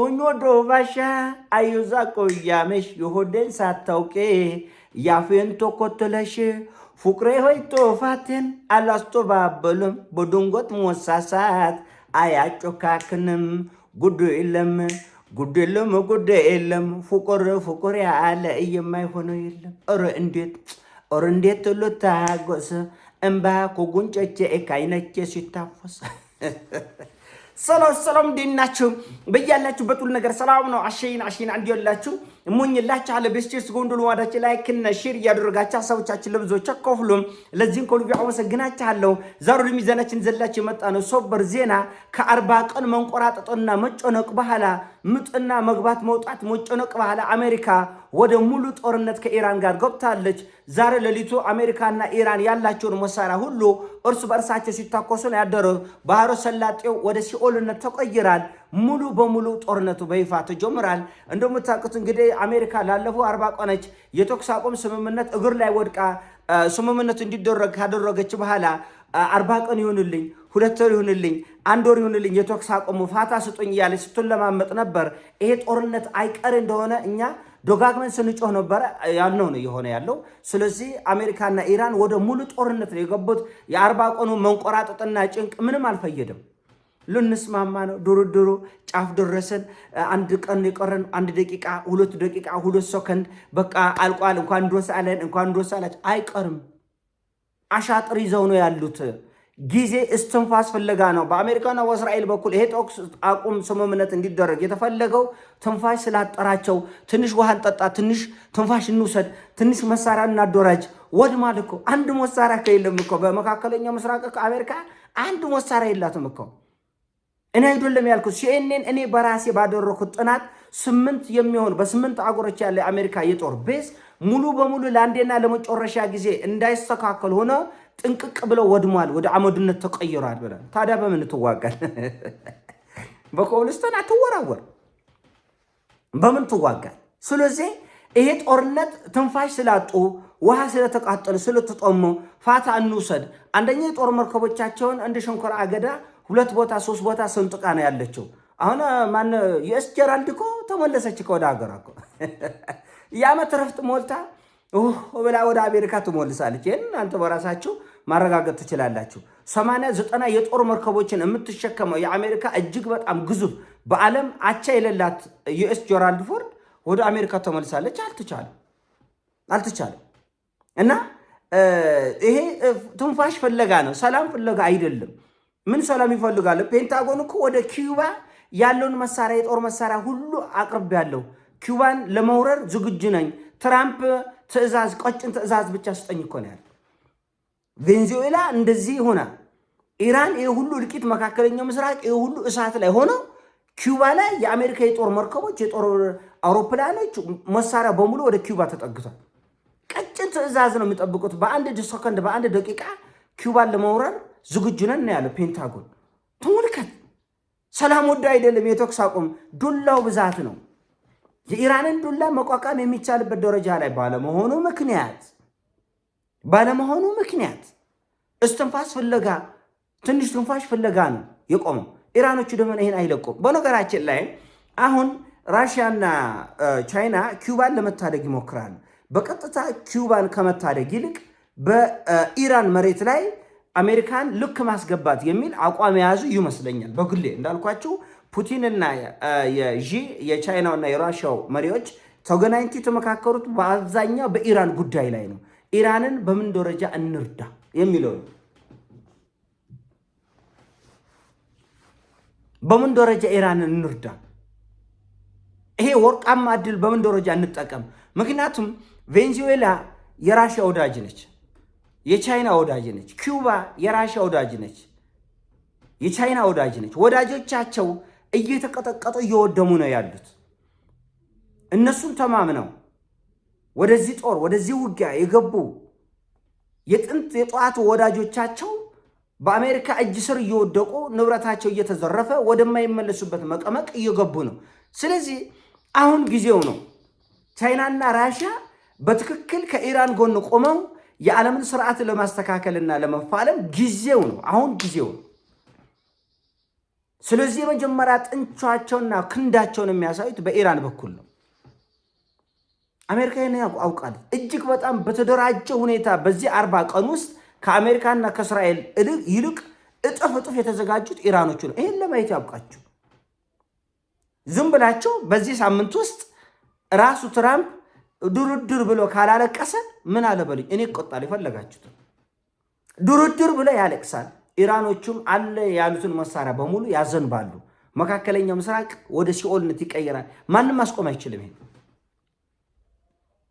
Unyodo basha ayuza koyamesh yohoden satauke yafen tokotelesh fukre hoyto faten alasto babelum bodungot musassat ayachokaክንም ጉድ የለም ፍቅር ያለ የማይሆነው የለም ኧረ እንዴት ልታጎስ እምባ ኮጉንጨቼ ካይነቼ ሲታፈስ ሰላም ዲናችሁ በያላችሁበት ሁሉ ነገር ሰላም ነው። አሽይን አንዲያላችሁ እሞኝላችሁ አለ በስቲስ ጎንዶል ዋዳች ላይክ እና ሼር ያደረጋችሁ ሐሳቦቻችን ለብዙዎች አካፍሉም። ለዚህም ሁሉ አመሰግናችኋለሁ። ዛሬ ለሚዛናችን ዘላችሁ መጣ ነው ሶበር ዜና ከ40 ቀን መንቆራጠጥና መጨነቅ በኋላ ምጥና መግባት መውጣት መጨነቅ በኋላ አሜሪካ ወደ ሙሉ ጦርነት ከኢራን ጋር ገብታለች። ዛሬ ለሊቱ አሜሪካና ኢራን ያላቸውን መሳሪያ ሁሉ እርስ በርሳቸው ሲታኮሱ ነው ያደረው። ባህረ ሰላጤው ወደ ሲኦልነት ተቀይራል። ሙሉ በሙሉ ጦርነቱ በይፋ ተጀምሯል። እንደምታውቁት እንግዲህ አሜሪካ ላለፈው 40 ቀኖች የተኩስ አቁም ስምምነት እግር ላይ ወድቃ ስምምነቱ እንዲደረግ ካደረገች በኋላ 40 ቀን ይሁንልኝ 2 ወር ይሁንልኝ 1 ወር ይሁንልኝ የተኩስ አቁም ፋታ ስጡኝ ያለች ስትለማመጥ ነበር። ይሄ ጦርነት አይቀር እንደሆነ እኛ ዶጋግመን ስንጮህ ነበር ያልነው ነው የሆነ ያለው። ስለዚህ አሜሪካና ኢራን ወደ ሙሉ ጦርነት ነው የገቡት። የ40 ቀኑ መንቆራጠጥና ጭንቅ ምንም አልፈየደም። ልንስማማ ነው ድርድሩ ጫፍ ደረሰን። 1 ቀን የቀረን 1 ደቂቃ 2 ደቂቃ 2 ሰከንድ በቃ አልቋል። እንኳን ደስ አላችሁ አይቀርም። አሻጥር ይዘው ነው ያሉት። ጊዜ እስትንፋስ ፍለጋ ነው። በአሜሪካና በእስራኤል በኩል ይሄ ተኩስ አቁም ስምምነት እንዲደረግ የተፈለገው ትንፋሽ ስላጠራቸው ትንሽ ውሃ እንጠጣ፣ ትንሽ ትንፋሽ እንውሰድ፣ ትንሽ መሳሪያ እናደራጅ ወድማል እኮ። አንድ መሳሪያ ከየለም እኮ በመካከለኛው ምስራቅ አሜሪካ አንድ መሳሪያ የላትም እኮ። እኔ አይደለም ያልኩት ሲኤንኤን እኔ በራሴ ባደረኩት ጥናት 8 የሚሆን በ8 አገሮች ያለ አሜሪካ የጦር ቤዝ ሙሉ በሙሉ ለአንዴና ለመጨረሻ ጊዜ እንዳይስተካከል ሆነ ጥንቅቅ ብለው ወድሟል፣ ወደ አመድነት ተቀይሯል ብለን። ታዲያ በምን ትዋጋል? በኮብልስቶን አትወራወር፣ በምን ትዋጋል? ስለዚህ ይሄ ጦርነት ትንፋሽ ስላጡ ውሃ ስለተቃጠሉ ስለተጠሙ ፋታ እንውሰድ። አንደኛ የጦር መርከቦቻቸውን እንደ ሸንኮራ አገዳ 2 ቦታ 3 ቦታ ሰንጥቃ ነው ያለችው። አሁን ማን ዩኤስ ጀራልድ እኮ ተመለሰች ወደ ሀገሯ እኮ የዓመት ረፍት ሞልታ ብላ ወደ አሜሪካ ትሞልሳለች። ይህን አንተ በራሳችሁ ማረጋገጥ ትችላላችሁ። 80-90 የጦር መርከቦችን የምትሸከመው የአሜሪካ እጅግ በጣም ግዙፍ በዓለም አቻ የሌላት ዩኤስ ጀራልድ ፎርድ ወደ አሜሪካ ተመልሳለች። አልተቻለም። እና ይሄ ትንፋሽ ፍለጋ ነው፣ ሰላም ፍለጋ አይደለም። ምን ሰላም ይፈልጋል? ፔንታጎን እኮ ወደ ኪዩባ ያለውን መሳሪያ የጦር መሳሪያ ሁሉ አቅርቤያለሁ፣ ኪዩባን ለመውረር ዝግጁ ነኝ፣ ትራምፕ ትዕዛዝ ቀጭን ትዕዛዝ ብቻ ስጠኝ እኮ ነው ያለው። ቬንዙዌላ እንደዚህ ሆና ኢራን ይሄ ሁሉ እልቂት መካከለኛው ምስራቅ ይሄ ሁሉ እሳት ላይ ሆኖ ኪዩባ ላይ የአሜሪካ የጦር መርከቦች የጦር አውሮፕላኖች መሳሪያ በሙሉ ወደ ኪዩባ ተጠግቷል። ቀጭን ትዕዛዝ ነው የሚጠብቁት። በአንድ ሰከንድ በአንድ ደቂቃ ኪዩባን ለመውረር ዝግጁ ነን ነው ያለው ፔንታጎን። ተመልከት፣ ሰላም ወደ አይደለም የተኩስ አቁም ዱላው ብዛት ነው። የኢራንን ዱላ መቋቋም የሚቻልበት ደረጃ ላይ ባለመሆኑ ምክንያት እስትንፋስ ፍለጋ ትንሽ ትንፋሽ ፍለጋ ነው የቆመው። ኢራኖቹ ደግሞ ይሄን አይለቁም። በነገራችን ላይ አሁን ራሽያና ቻይና ኪዩባን ለመታደግ ይሞክራሉ። በቀጥታ ኪዩባን ከመታደግ ይልቅ በኢራን መሬት ላይ አሜሪካን ልክ ማስገባት የሚል አቋም የያዙ ይመስለኛል። በግሌ እንዳልኳችሁ ፑቲንና የቻይናውና የራሽያው መሪዎች ተገናኝተው የተመካከሩት በአብዛኛው በኢራን ጉዳይ ላይ ነው። ኢራንን በምን ደረጃ እንርዳ የሚለው ነው። በምን ደረጃ ኢራንን እንርዳ፣ ይሄ ወርቃማ ዕድል በምን ደረጃ እንጠቀም። ምክንያቱም ቬንዙዌላ የራሽያ ወዳጅ ነች፣ የቻይና ወዳጅ ነች። ኪዩባ የራሽያ ወዳጅ ነች፣ የቻይና ወዳጅ ነች። ወዳጆቻቸው እየተቀጠቀጡ እየወደሙ ነው ያሉት። እነሱን ተማምነው ወደዚህ ጦር ወደዚህ ውጊያ የገቡ የጥንት የጠዋቱ ወዳጆቻቸው በአሜሪካ እጅ ስር እየወደቁ ንብረታቸው እየተዘረፈ ወደማይመለሱበት መቀመቅ እየገቡ ነው። ስለዚህ አሁን ጊዜው ነው። ቻይናና ራሽያ በትክክል ከኢራን ጎን ቆመው የዓለምን ስርዓት ለማስተካከልና ለመፋለም ጊዜው ነው። አሁን ጊዜው ነው። ስለዚህ የመጀመሪያ ጥንቻቸውና ክንዳቸውን የሚያሳዩት በኢራን በኩል ነው። አሜሪካ ይሄን አውቃለች። እጅግ በጣም በተደራጀ ሁኔታ በዚህ 40 ቀን ውስጥ ከአሜሪካና ከእስራኤል ይልቅ እጥፍ የተዘጋጁት ኢራኖቹ ነው። ይሄን ለማየት ያብቃችሁ። ዝም ብላችሁ በዚህ ሳምንት ውስጥ ራሱ ትራምፕ ድርድር ብሎ ካላለቀሰ ምን አለ በሉኝ፣ እኔ እቆጣለሁ። የፈለጋችሁት ድርድር ብሎ ያለቅሳል። ኢራኖቹም አለ ያሉትን መሳሪያ በሙሉ ያዘንባሉ። መካከለኛው ምስራቅ ወደ ሲኦልነት ይቀየራል። ማንም ማስቆም አይችልም።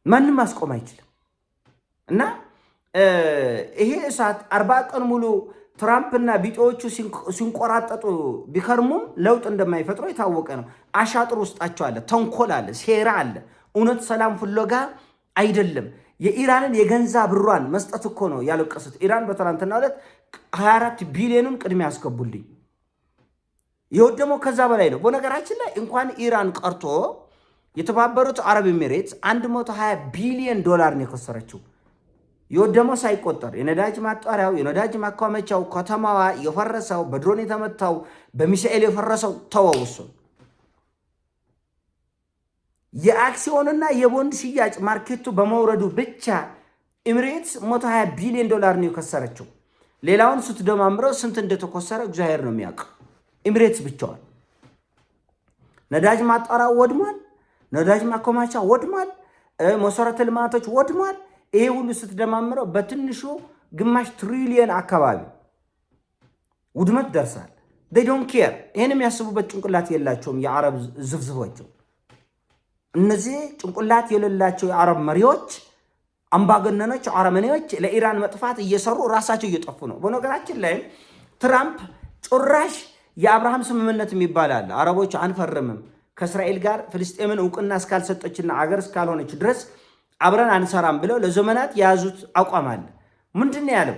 ማንም ማስቆም አይችልም። እና ይሄ እሳት 40 ቀን ሙሉ ትራምፕና ቢጤዎቹ ሲንቆራጠጡ ቢከርሙም ለውጥ እንደማይፈጥሩ የታወቀ ነው። አሻጥር ውስጣቸው አለ፣ ተንኮል አለ፣ ሴራ አለ። እውነት ሰላም ፍለጋ አይደለም። የኢራንን የገንዛ ብሯን መስጠት እኮ ነው ያለቀሱት። ኢራን በትናንትናው ዕለት 24 ቢሊዮኑን ቅድሚያ ያስገቡልኝ። የወደመው ከዛ በላይ ነው። በነገራችን ላይ እንኳን ኢራን ቀርቶ የተባበሩት አረብ ኤሚሬትስ 120 ቢሊዮን ዶላር ነው የከሰረችው። የወደመው ሳይቆጠር የነዳጅ ማጣሪያው፣ የነዳጅ ማከማቻው፣ ከተማዋ የፈረሰው፣ በድሮን የተመታው፣ በሚሳኤል የፈረሰው ተወውሱ። የአክሲዮንና የቦንድ ሽያጭ ማርኬቱ በመውረዱ ብቻ ኤሚሬትስ 120 ቢሊዮን ዶላር ነው የከሰረችው። ሌላውን ስትደማምረው ስንት እንደተኮሰረ እግዚአብሔር ነው የሚያውቅ። ኤሚሬትስ ብቻዋን ነዳጅ ማጣሪያው ወድሟል፣ ነዳጅ ማከማቻ ወድሟል፣ መሰረተ ልማቶች ወድሟል። ይሄ ሁሉ ስትደማምረው በትንሹ ግማሽ ትሪሊየን አካባቢ ውድመት ደርሳል። they don't care። ይሄን የሚያስቡበት ጭንቅላት የላቸውም የአረብ ዝፍዝፎች። እነዚህ ጭንቅላት የሌላቸው የአረብ መሪዎች፣ አምባገነኖች፣ አረመኔዎች ለኢራን መጥፋት እየሰሩ ራሳቸው እየጠፉ ነው። በነገራችን ላይ ትራምፕ ጭራሽ የአብርሃም ስምምነት የሚባል አለ። አረቦች አንፈርምም ከእስራኤል ጋር ፍልስጤምን እውቅና እስካልሰጠችና አገር እስካልሆነች ድረስ አብረን አንሰራም ብለው ለዘመናት የያዙት አቋም አለ። ምንድን ነው ያለው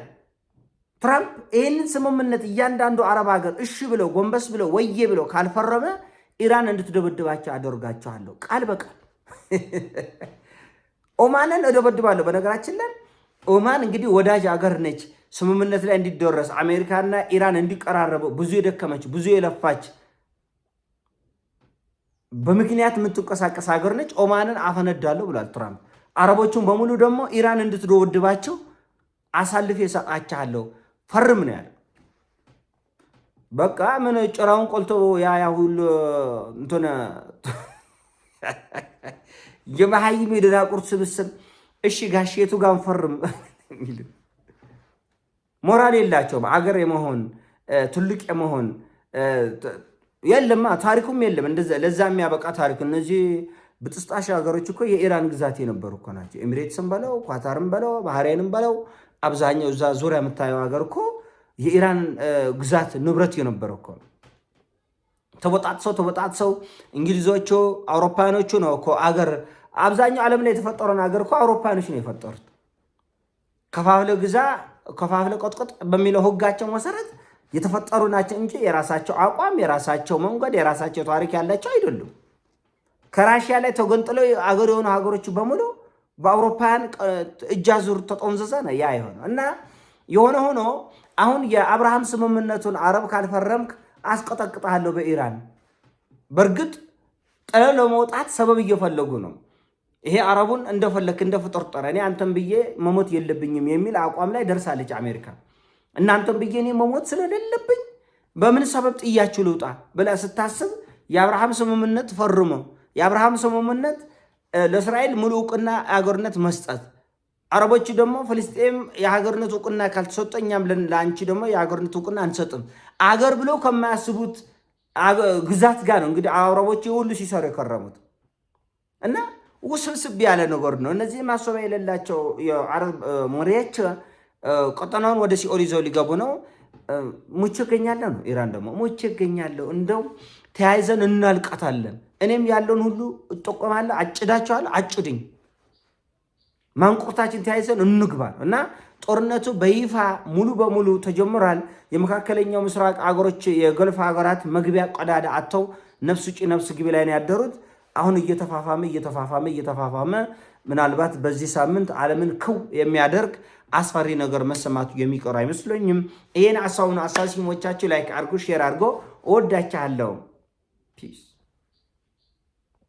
ትራምፕ? ይህንን ስምምነት እያንዳንዱ አረብ ሀገር እሺ ብለው ጎንበስ ብለው ወዬ ብለው ካልፈረመ ኢራን እንድትደበድባቸው አደርጋቸዋለሁ። ቃል በቃል ኦማንን እደበድባለሁ። በነገራችን ላይ ኦማን እንግዲህ ወዳጅ አገር ነች። ስምምነት ላይ እንዲደረስ አሜሪካና ኢራን እንዲቀራረቡ ብዙ የደከመች ብዙ የለፋች በምክንያት የምትንቀሳቀስ ሀገር ነች። ኦማንን አፈነዳለሁ ብሏል ትራምፕ። አረቦቹን በሙሉ ደግሞ ኢራን እንድትደበድባቸው አሳልፌ እሰጣቸዋለሁ ፈርም ነው ያለው። በቃ ምን ጭራውን ቆልቶ ያ ሁሉ እንትን የመሃይም የደናቁርት ስብስብ እሺ ጋሼቱ ጋር ፈርም ሞራል የላቸውም። አገር የመሆን ትልቅ የመሆን የለማ ታሪኩም የለም። እንደዛ ለዛ የሚያበቃ ታሪክ። እነዚህ ብጥስጣሽ ሀገሮች እኮ የኢራን ግዛት የነበሩ እኮ ናቸው። ኤሚሬትስም በለው ኳታርም በለው ባህሬንም በለው አብዛኛው እዛ ዙሪያ የምታየው ሀገር እኮ የኢራን ግዛት ንብረት የነበረ እኮ ተበጣጥሰው እንግሊዞቹ አውሮፓኖቹ ነው እኮ አገር አብዛኛው ዓለም ላይ የተፈጠረውን ሀገር እኮ አውሮፓኖች ነው የፈጠሩት። ከፋፍለ ግዛ ከፋፍለ ቆጥቆጥ በሚለው ህጋቸው መሰረት የተፈጠሩ ናቸው እንጂ የራሳቸው አቋም፣ የራሳቸው መንገድ፣ የራሳቸው ታሪክ ያላቸው አይደሉም። ከራሽያ ላይ ተገንጥለው አገር የሆኑ ሀገሮች በሙሉ በአውሮፓውያን እጅ አዙር ተጠምዘዘ ነው ያ የሆነው። እና የሆነ ሆኖ አሁን የአብርሃም ስምምነቱን አረብ ካልፈረምክ አስቀጠቅጣለሁ በኢራን በእርግጥ ጥለው ለመውጣት ሰበብ እየፈለጉ ነው። ይሄ አረቡን እንደፈለክ እንደፍጠርጠረ እኔ አንተም ብዬ መሞት የለብኝም የሚል አቋም ላይ ደርሳለች አሜሪካ። እናንተም ብዬ እኔ መሞት ስለሌለብኝ በምን ሰበብ ጥያችሁ ልውጣ ብላ ስታስብ የአብርሃም ስምምነት ፈርሞ የአብርሃም ስምምነት ለእስራኤል ሙሉ እውቅና የሀገርነት መስጠት፣ አረቦቹ ደግሞ ፍልስጤም የሀገርነት እውቅና ካልተሰጠኛም ለአንቺ ደግሞ የሀገርነት እውቅና አንሰጥም አገር ብለው ከማያስቡት ግዛት ጋር ነው እንግዲህ አረቦቹ ሁሉ ሲሰሩ የከረሙት። እና ውስብስብ ያለ ነገር ነው። እነዚህ ማሰቢያ የሌላቸው የአረብ መሪዎች ቀጠናውን ወደ ሲኦል ይዘው ሊገቡ ነው። ሙቼ እገኛለሁ ነው ኢራን ደግሞ ሙቼ እገኛለሁ፣ እንደው ተያይዘን እናልቃታለን፣ እኔም ያለውን ሁሉ እጠቆማለሁ፣ አጭዳቸዋለሁ፣ አጭድኝ፣ ማንቁርታችን ተያይዘን እንግባ ነው። እና ጦርነቱ በይፋ ሙሉ በሙሉ ተጀምሯል። የመካከለኛው ምስራቅ አገሮች የገልፍ ሀገራት መግቢያ ቀዳዳ አጥተው ነፍስ ውጪ ነፍስ ግቢ ላይ ነው ያደሩት። አሁን እየተፋፋመ ምናልባት በዚህ ሳምንት ዓለምን ክው የሚያደርግ አስፈሪ ነገር መሰማቱ የሚቀር አይመስለኝም። ይሄን ሐሳቡን አሳሲሞቻችሁ ላይክ አድርጉ፣ ሼር አድርጎ እወዳችኋለሁ። ፒስ